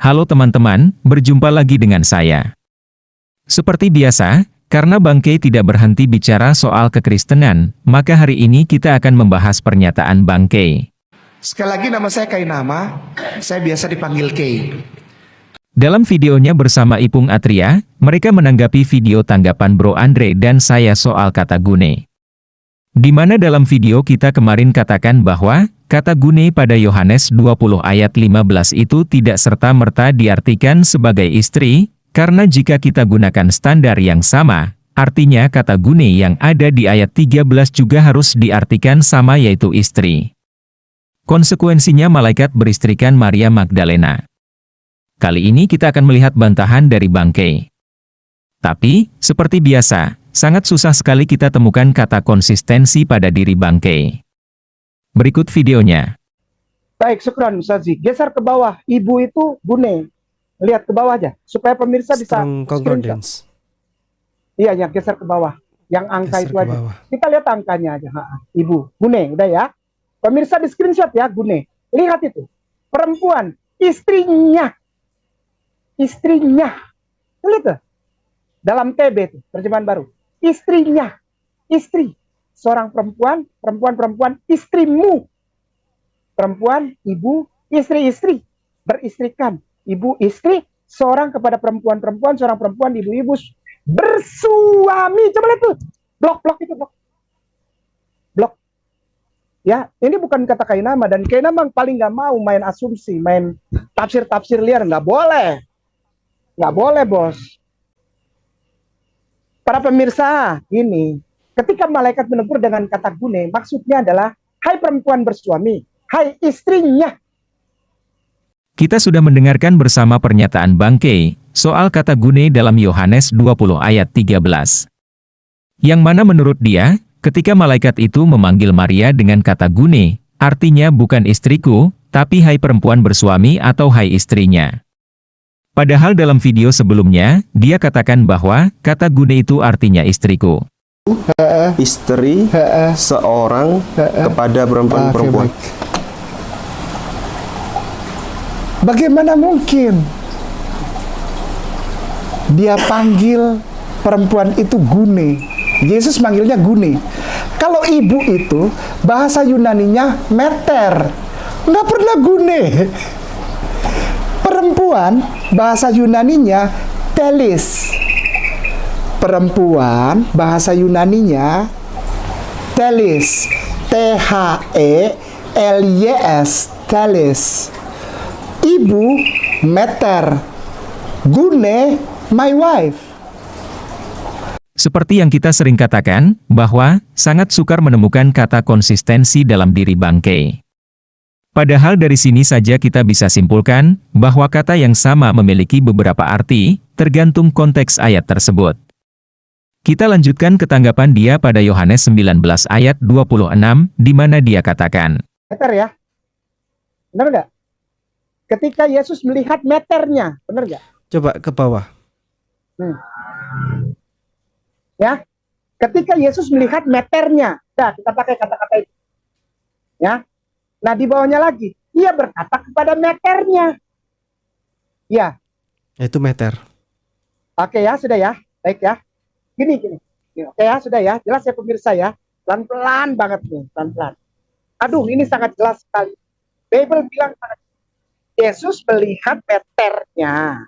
Halo teman-teman, berjumpa lagi dengan saya. Seperti biasa, karena Bangkei tidak berhenti bicara soal kekristenan, maka hari ini kita akan membahas pernyataan Bangkei. Sekali lagi nama saya Kainama, saya biasa dipanggil Kei. Dalam videonya bersama Ipung Atria, mereka menanggapi video tanggapan Bro Andre dan saya soal kata gune. Di mana dalam video kita kemarin katakan bahwa, kata gune pada Yohanes 20 ayat 15 itu tidak serta-merta diartikan sebagai istri, karena jika kita gunakan standar yang sama, artinya kata gune yang ada di ayat 13 juga harus diartikan sama yaitu istri. Konsekuensinya malaikat beristrikan Maria Magdalena. Kali ini kita akan melihat bantahan dari Bangkei. Tapi, seperti biasa, sangat susah sekali kita temukan kata konsistensi pada diri Bangkei. Berikut videonya. Baik, syukran Ustazi. Geser ke bawah. Ibu itu gune. Lihat ke bawah aja, supaya pemirsa bisa Strong concordance. Iya, yang geser ke bawah. Yang angka Geser itu ke aja. bawah. Kita lihat angkanya aja. Ibu, gune, udah ya. Pemirsa di screenshot ya, gune. Lihat itu. Perempuan, istrinya. Istrinya. Lihat tuh. Dalam TB itu, terjemahan baru. Istrinya. Istri. Seorang perempuan, perempuan, istrimu. Perempuan, ibu, istri. Beristrikan. Ibu, istri, seorang kepada perempuan, seorang perempuan, ibu, bersuami. Coba lihat tuh. Blok itu, blok. Ya, ini bukan kata Kainama, dan Kainama paling nggak mau main asumsi, main tafsir liar, nggak boleh. Nggak boleh, bos. Para pemirsa, ini, ketika malaikat menegur dengan kata gune, maksudnya adalah, hai perempuan bersuami, hai istrinya. Kita sudah mendengarkan bersama pernyataan Bangkei, soal kata gune dalam Yohanes 20 ayat 13. Yang mana menurut dia, ketika malaikat itu memanggil Maria dengan kata gune, artinya bukan istriku, tapi hai perempuan bersuami atau hai istrinya. Padahal dalam video sebelumnya, dia katakan bahwa kata gune itu artinya istriku. Istri seorang kepada perempuan-perempuan. Bagaimana mungkin dia panggil perempuan itu gune? Yesus manggilnya gune. Kalau ibu itu bahasa Yunaninya meter, nggak pernah gune. Perempuan bahasa Yunaninya telis. Perempuan bahasa Yunaninya telis. T-H-E-L-Y-S, telis. Ibu meter. Gune my wife. Seperti yang kita sering katakan, bahwa sangat sukar menemukan kata konsistensi dalam diri Bangkei. Padahal dari sini saja kita bisa simpulkan, bahwa kata yang sama memiliki beberapa arti, tergantung konteks ayat tersebut. Kita lanjutkan ke tanggapan dia pada Yohanes 19 ayat 26, di mana dia katakan. Meter ya. Benar nggak? Ketika Yesus melihat meternya, benar nggak? Coba ke bawah. Ya. Ketika Yesus melihat meternya. Nah, kita pakai kata-kata itu. Ya. Nah, di bawahnya lagi, ia berkata kepada meternya. Ya. Itu meter. Oke ya, sudah ya. Baik ya. Gini. Oke ya, sudah ya. Jelas ya pemirsa ya. Pelan-pelan banget nih, pelan-pelan. Aduh, ini sangat jelas sekali. Bible bilang Yesus melihat meternya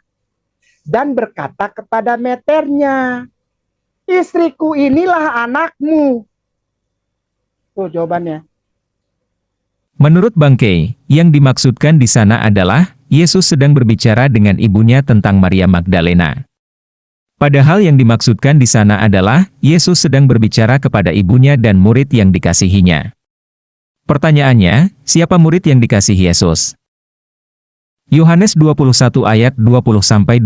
dan berkata kepada meternya, istriku inilah anakmu. Tuh jawabannya. Menurut Bangkei, yang dimaksudkan di sana adalah, Yesus sedang berbicara dengan ibunya tentang Maria Magdalena. Padahal yang dimaksudkan di sana adalah, Yesus sedang berbicara kepada ibunya dan murid yang dikasihinya. Pertanyaannya, siapa murid yang dikasihi Yesus? Yohanes 21 ayat 20-22.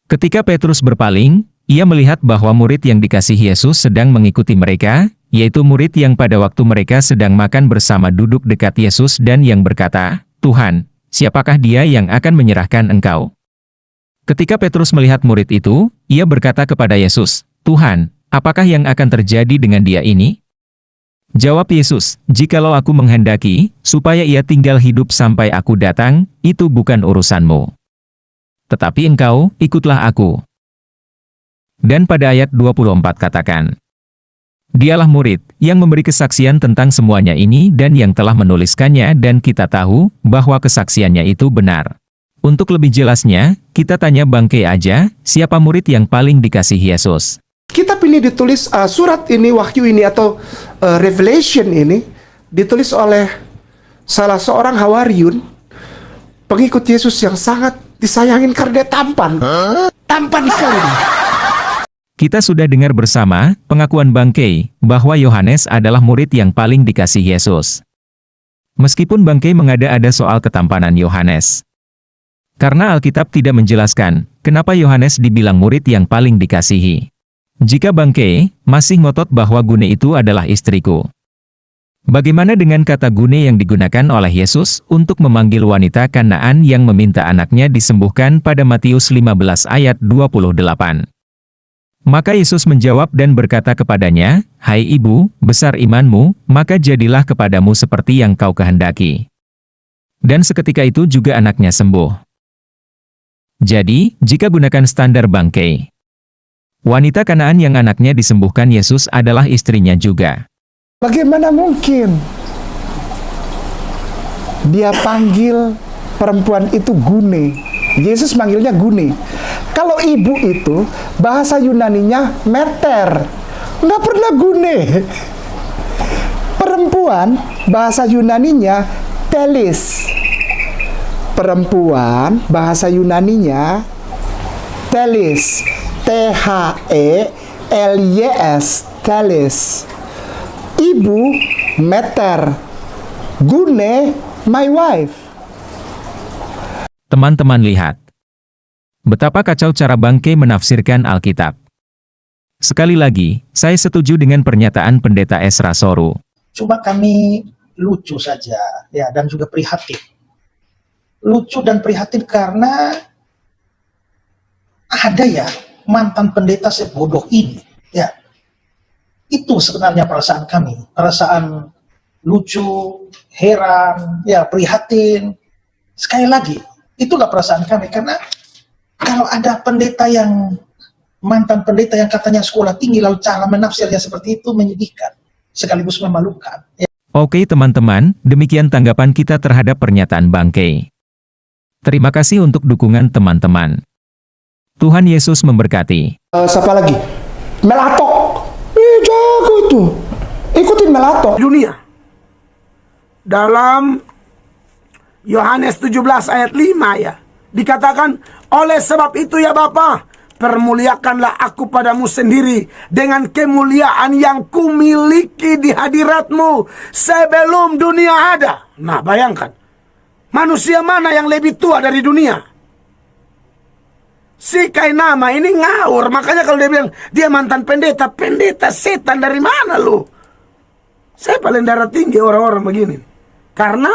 Ketika Petrus berpaling, ia melihat bahwa murid yang dikasihi Yesus sedang mengikuti mereka, yaitu murid yang pada waktu mereka sedang makan bersama duduk dekat Yesus dan yang berkata, Tuhan, siapakah dia yang akan menyerahkan engkau? Ketika Petrus melihat murid itu, ia berkata kepada Yesus, Tuhan, apakah yang akan terjadi dengan dia ini? Jawab Yesus, "Jikalau aku menghendaki, supaya ia tinggal hidup sampai aku datang, itu bukan urusanmu. Tetapi engkau, ikutlah aku." Dan pada ayat 24 katakan, "Dialah murid, yang memberi kesaksian tentang semuanya ini dan yang telah menuliskannya dan kita tahu, bahwa kesaksiannya itu benar." Untuk lebih jelasnya, kita tanya Bangke aja, siapa murid yang paling dikasihi Yesus? Kitab ini ditulis, surat ini, Wahyu ini, atau Revelation ini, ditulis oleh salah seorang Hawariun, pengikut Yesus yang sangat disayangin karena dia tampan. Tampan sekali. Kita sudah dengar bersama pengakuan Bangke bahwa Yohanes adalah murid yang paling dikasihi Yesus. Meskipun Bangke mengada-ada soal ketampanan Yohanes. Karena Alkitab tidak menjelaskan kenapa Yohanes dibilang murid yang paling dikasihi. Jika Bangke masih ngotot bahwa Gune itu adalah istriku. Bagaimana dengan kata Gune yang digunakan oleh Yesus untuk memanggil wanita Kanaan yang meminta anaknya disembuhkan pada Matius 15 ayat 28? Maka Yesus menjawab dan berkata kepadanya, "Hai ibu, besar imanmu, maka jadilah kepadamu seperti yang kau kehendaki." Dan seketika itu juga anaknya sembuh. Jadi, jika gunakan standar Bangke, wanita Kanaan yang anaknya disembuhkan Yesus adalah istrinya juga. Bagaimana mungkin dia panggil perempuan itu Gune? Yesus manggilnya Gune. Kalau ibu itu, bahasa Yunaninya meter. Nggak pernah Gune. Perempuan, bahasa Yunaninya telis. Perempuan, bahasa Yunaninya telis. T-H-E-L-Y-S, telis. Ibu, meter. Gune, my wife. Teman-teman lihat. Betapa kacau cara Bangke menafsirkan Alkitab. Sekali lagi, saya setuju dengan pernyataan Pendeta Esra Soru. Cuma kami lucu saja, ya, dan juga prihatin. Lucu dan prihatin karena ada ya mantan pendeta sebodoh ini, ya. Itu sebenarnya perasaan kami, perasaan lucu, heran, ya, prihatin. Sekali lagi, itulah perasaan kami, karena kalau ada pendeta yang, mantan pendeta yang katanya sekolah tinggi, lalu cara menafsirnya seperti itu menyedihkan, sekaligus memalukan. Ya. Oke teman-teman, demikian tanggapan kita terhadap pernyataan Bangke. Terima kasih untuk dukungan teman-teman. Tuhan Yesus memberkati. Siapa lagi? Melatok. Jago itu. Ikutin Melatok. Dunia. Dalam Yohanes 17 ayat 5 ya. Dikatakan, oleh sebab itu ya Bapa, permuliakanlah aku padamu sendiri dengan kemuliaan yang kumiliki di hadiratmu sebelum dunia ada. Nah bayangkan, manusia mana yang lebih tua dari dunia? Si Kainama ini ngawur, makanya kalau dia bilang dia mantan pendeta, pendeta setan dari mana lu? Saya paling darah tinggi orang-orang begini. Karena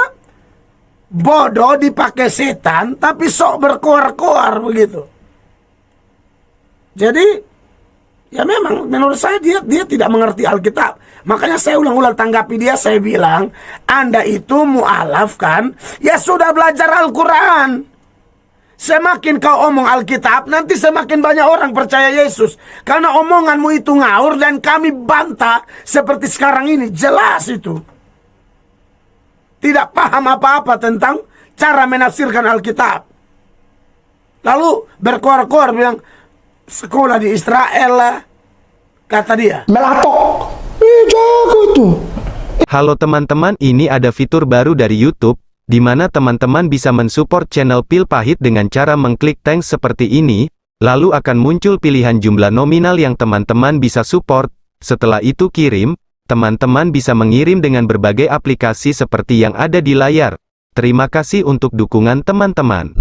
bodoh dipakai setan, tapi sok berkoar-koar begitu. Jadi, ya memang menurut saya dia tidak mengerti Alkitab. Makanya saya ulang-ulang tanggapi dia, saya bilang, Anda itu mu'alaf kan? Ya sudah belajar Al-Quran. Semakin kau omong Alkitab, nanti semakin banyak orang percaya Yesus. Karena omonganmu itu ngawur dan kami bantah seperti sekarang ini. Jelas itu. Tidak paham apa-apa tentang cara menafsirkan Alkitab. Lalu berkoar-koar bilang, sekolah di Israel lah, kata dia. Melatok. Jago itu. Halo teman-teman, ini ada fitur baru dari YouTube, di mana teman-teman bisa mensupport channel Pil Pahit dengan cara mengklik thanks seperti ini, lalu akan muncul pilihan jumlah nominal yang teman-teman bisa support. Setelah itu kirim, teman-teman bisa mengirim dengan berbagai aplikasi seperti yang ada di layar. Terima kasih untuk dukungan teman-teman.